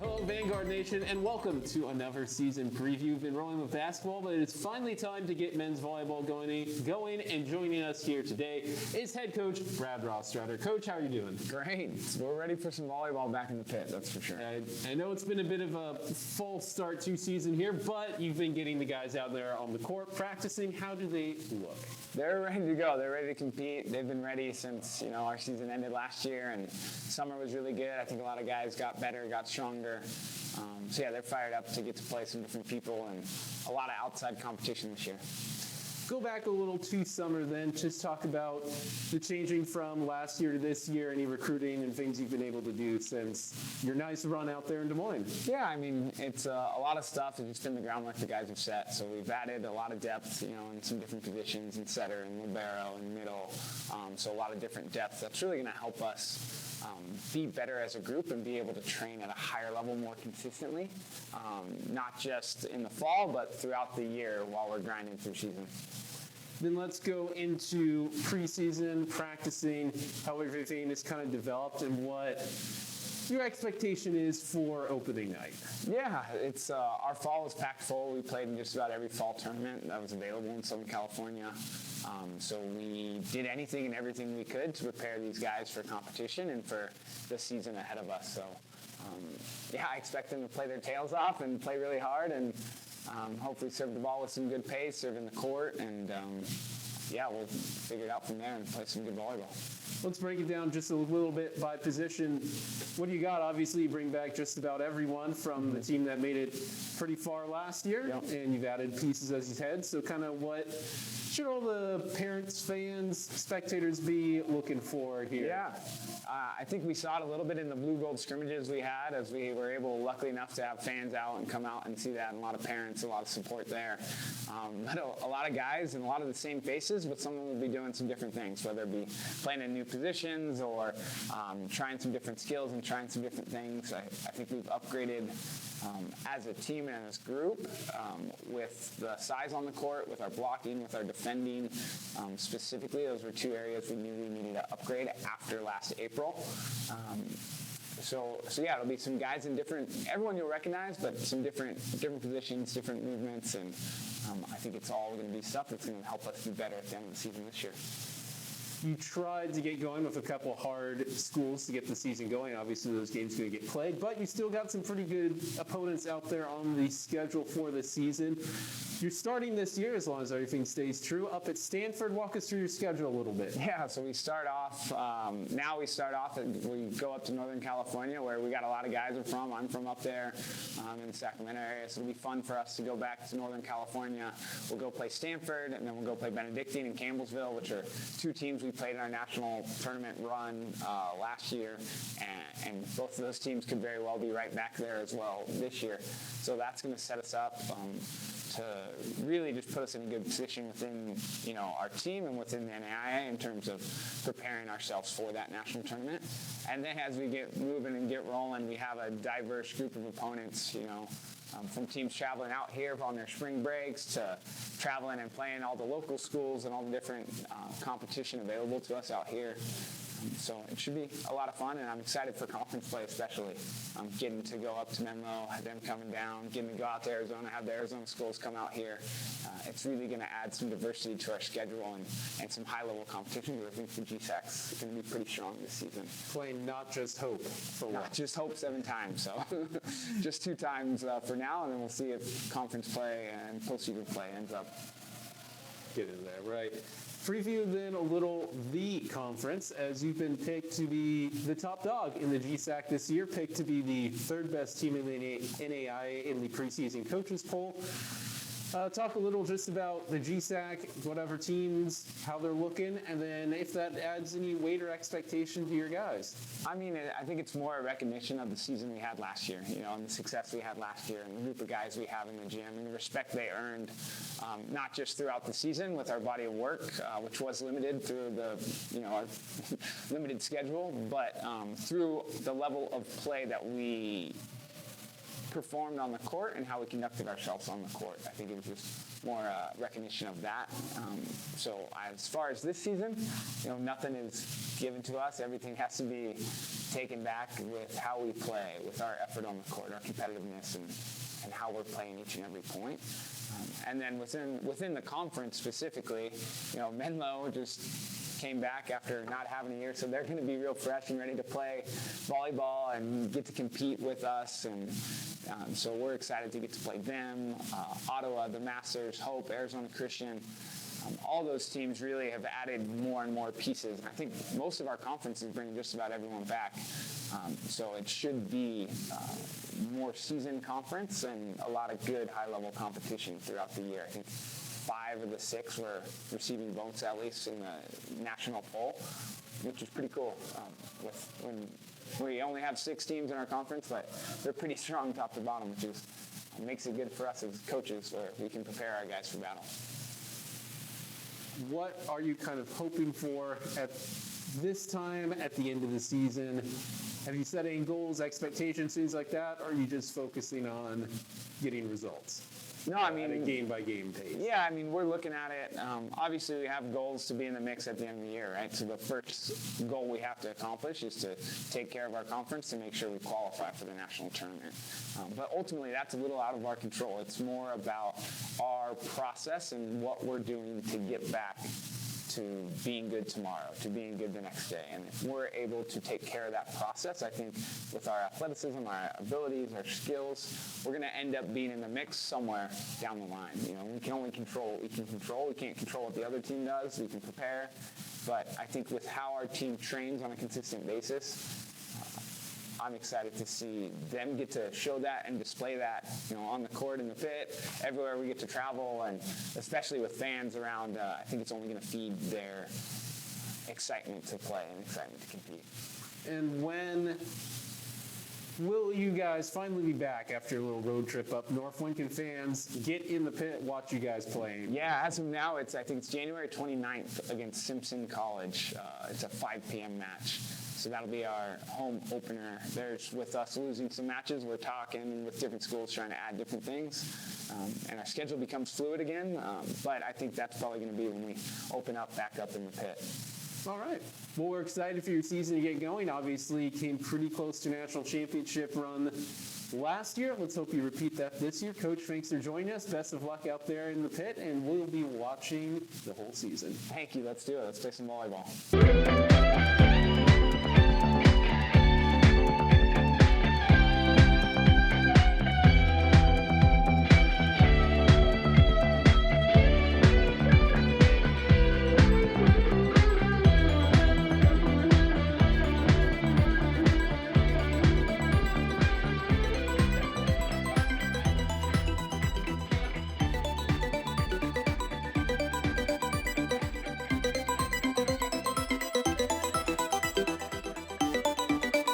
Hello, Vanguard Nation, and welcome to another season preview. We've been rolling with basketball, but it's finally time to get men's volleyball going. And joining us here today is head coach Brad Rostratter. Coach, how are you doing? Great. We're ready for some volleyball back in the pit, that's for sure. I know it's been a bit of a false start to season here, but you've been getting the guys out there on the court practicing. How do they look? They're ready to go. They're ready to compete. They've been ready since our season ended last year, and summer was really good. I think a lot of guys got better, got stronger. So yeah, they're fired up to get to play some different people and a lot of outside competition this year. Go back a little to summer then. Just talk about the changing from last year to this year, any recruiting and things you've been able to do since your nice run out there in Des Moines. Yeah, I mean, it's a lot of stuff. It's just been the groundwork the guys have set. So we've added a lot of depth, in some different positions in setter and libero and middle. So a lot of different depth. That's really going to help us be better as a group and be able to train at a higher level more consistently, not just in the fall, but throughout the year while we're grinding through season. Then let's go into preseason, practicing, how everything is kind of developed and what your expectation is for opening night. Yeah, it's our fall was packed full. We played in just about every fall tournament that was available in Southern California. So we did anything and everything we could to prepare these guys for competition and for the season ahead of us. So yeah, I expect them to play their tails off and play really hard and hopefully serve the ball with some good pace, serve in the court, and yeah, we'll figure it out from there and play some good volleyball. Let's break it down just a little bit by position. What do you got? Obviously, you bring back just about everyone from the team that made it pretty far last year, and you've added pieces as you said. So kind of what should all the parents, fans, spectators be looking for here? Yeah, I think we saw it a little bit in the blue-gold scrimmages we had as we were able, luckily enough, to have fans out and come out and see that, and a lot of parents, a lot of support there. But a lot of guys and a lot of the same faces, but some of them will be doing some different things, whether it be playing in new positions or trying some different skills and trying some different things. I think we've upgraded as a team and as a group with the size on the court, with our blocking, with our defending. Specifically, those were two areas we knew we needed to upgrade after last April. So yeah, it'll be some guys in everyone you'll recognize, but some different positions, different movements, and I think it's all going to be stuff that's going to help us do better at the end of the season this year. You tried to get going with a couple hard schools to get the season going. Obviously, those games are going to get played, but you still got some pretty good opponents out there on the schedule for the season. You're starting this year, as long as everything stays true, up at Stanford. Walk us through your schedule a little bit. Yeah, so we start off, and we go up to Northern California, where we got a lot of guys are from. I'm from up there in the Sacramento area, so it'll be fun for us to go back to Northern California. We'll go play Stanford, and then we'll go play Benedictine and Campbellsville, which are two teams we played in our national tournament run last year, and both of those teams could very well be right back there as well this year. So that's going to set us up to really just put us in a good position within our team and within the NAIA in terms of preparing ourselves for that national tournament. And then as we get moving and get rolling, we have a diverse group of opponents, from teams traveling out here on their spring breaks to traveling and playing all the local schools and all the different competition available to us out here. So it should be a lot of fun, and I'm excited for conference play especially. Getting to go up to Menlo, have them coming down, getting to go out to Arizona, have the Arizona schools come out here. It's really going to add some diversity to our schedule and some high-level competition, because I think the GSAC's going to be pretty strong this season. Playing not just Hope for one. Not just Hope 7 times, so just 2 times for now, and then we'll see if conference play and postseason play ends up. Get in there, right. Preview then a little the conference, as you've been picked to be the top dog in the GSAC this year, picked to be the 3rd best team in the NAIA in the preseason coaches poll. Talk a little just about the GSAC, whatever teams, how they're looking, and then if that adds any weight or expectation to your guys. I mean, I think it's more a recognition of the season we had last year, and the success we had last year, and the group of guys we have in the gym, and the respect they earned, not just throughout the season with our body of work, which was limited through our limited schedule, but through the level of play that we performed on the court and how we conducted ourselves on the court. I think it was just more recognition of that. So as far as this season, nothing is given to us. Everything has to be taken back with how we play, with our effort on the court, our competitiveness, and how we're playing each and every point. And then within the conference specifically, Menlo just came back after not having a year, so they're going to be real fresh and ready to play volleyball and get to compete with us. And so we're excited to get to play them. Ottawa, the Masters, Hope, Arizona Christian. All those teams really have added more and more pieces. And I think most of our conference is bringing just about everyone back. So it should be more seasoned conference and a lot of good high-level competition throughout the year. I think 5 of the 6 were receiving votes at least in the national poll, which is pretty cool. When we only have 6 teams in our conference, but they're pretty strong top to bottom, which makes it good for us as coaches where we can prepare our guys for battle. What are you kind of hoping for at this time, at the end of the season? Have you set any goals, expectations, things like that, or are you just focusing on getting results? No, I mean, at a game-by-game pace. Yeah, I mean, we're looking at it. Obviously, we have goals to be in the mix at the end of the year, right? So the first goal we have to accomplish is to take care of our conference to make sure we qualify for the national tournament. But ultimately, that's a little out of our control. It's more about our process and what we're doing to get back to being good tomorrow, to being good the next day. And if we're able to take care of that process, I think with our athleticism, our abilities, our skills, we're going to end up being in the mix somewhere down the line. We can only control what we can control. We can't control what the other team does. We can prepare. But I think with how our team trains on a consistent basis, I'm excited to see them get to show that and display that, on the court, in the pit, everywhere we get to travel, and especially with fans around. I think it's only going to feed their excitement to play and excitement to compete. And when will you guys finally be back after a little road trip up north? When can fans get in the pit, watch you guys playing? Yeah, as of now, I think it's January 29th against Simpson College. It's a 5 p.m. match. So that'll be our home opener. There's, with us losing some matches, we're talking with different schools trying to add different things. And our schedule becomes fluid again. But I think that's probably going to be when we open up back up in the pit. All right. Well, we're excited for your season to get going. Obviously, came pretty close to national championship run last year. Let's hope you repeat that this year. Coach, thanks for joining us. Best of luck out there in the pit, and we'll be watching the whole season. Thank you. Let's do it. Let's play some volleyball.